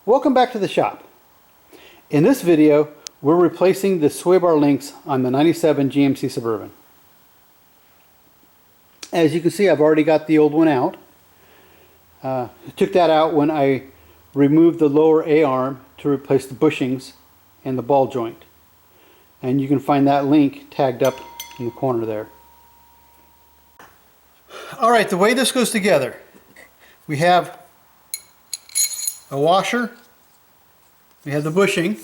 Welcome back to the shop. In this video, we're replacing the Swaybar links on the 97 GMC Suburban. As you can see, I've already got the old one out. I took that out when I removed the lower A-arm to replace the bushings and the ball joint. And you can find that link tagged up in the corner there. Alright, the way this goes together, we have a washer, we have the bushing,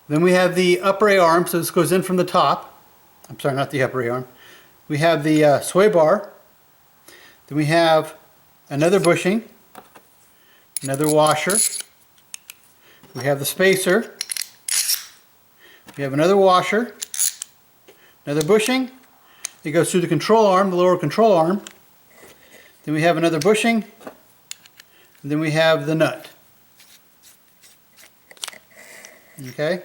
then we have the upper A-arm, so this goes in from the top. I'm sorry, not the upper A-arm. We have the sway bar, then we have another bushing, another washer, we have the spacer, we have another washer, another bushing. It goes through the control arm, the lower control arm. Then we have another bushing. And then we have the nut. Okay?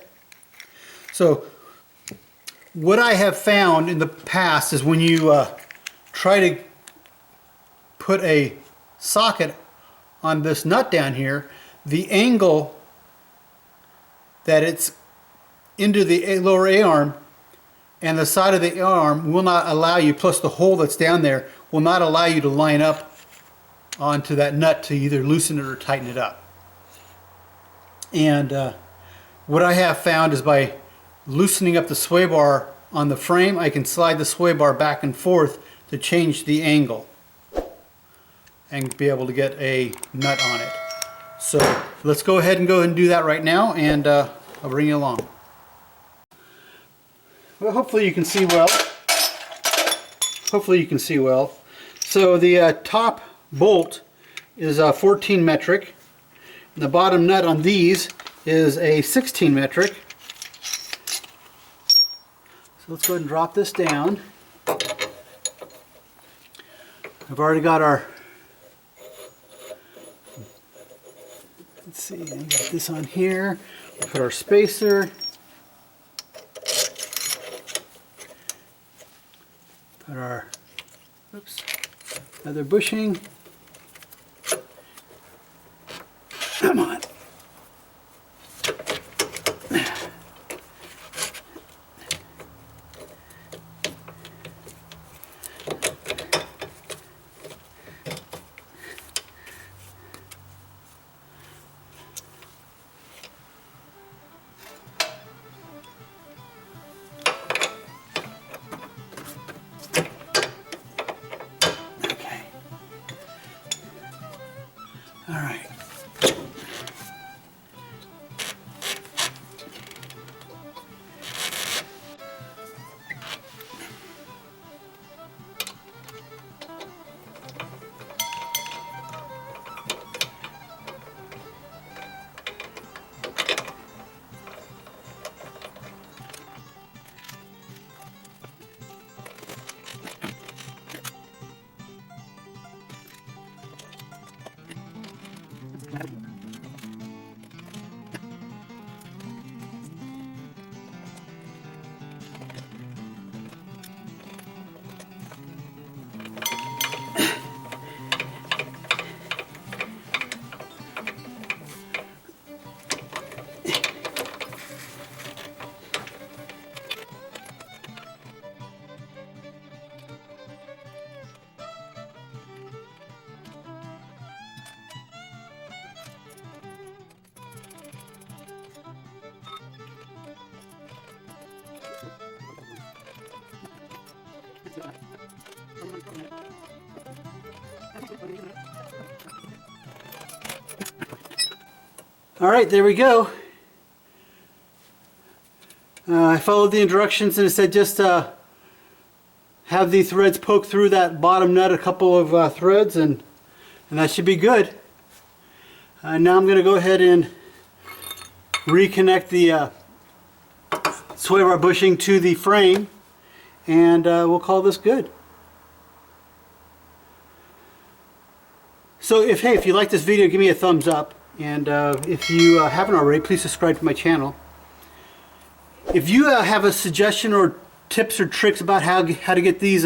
So, what I have found in the past is when you try to put a socket on this nut down here, the angle that it's into the lower A-arm and the side of the arm will not allow you, plus the hole that's down there, will not allow you to line up onto that nut to either loosen it or tighten it up. And what I have found is by loosening up the sway bar on the frame, I can slide the sway bar back and forth to change the angle and be able to get a nut on it. So let's go ahead and do that right now, and I'll bring you along. Well, hopefully you can see well. Hopefully you can see well. So the top bolt is 14 metric. And the bottom nut on these is a 16 metric. So let's go ahead and drop this down. I've already got our, let's see, I got this on here. We'll put our spacer. Put our, oops, another bushing. Come on. All right. All right, there we go. I followed the directions, and it said just have the threads poke through that bottom nut a couple of threads, and that should be good. Now I'm going to go ahead and reconnect the sway bar bushing to the frame, and we'll call this good. So if you like this video, give me a thumbs up. And if you haven't already, please subscribe to my channel. If you have a suggestion or tips or tricks about how to get these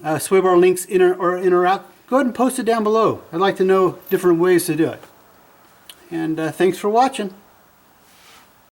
Swaybar links in or out, go ahead and post it down below. I'd like to know different ways to do it. And thanks for watching.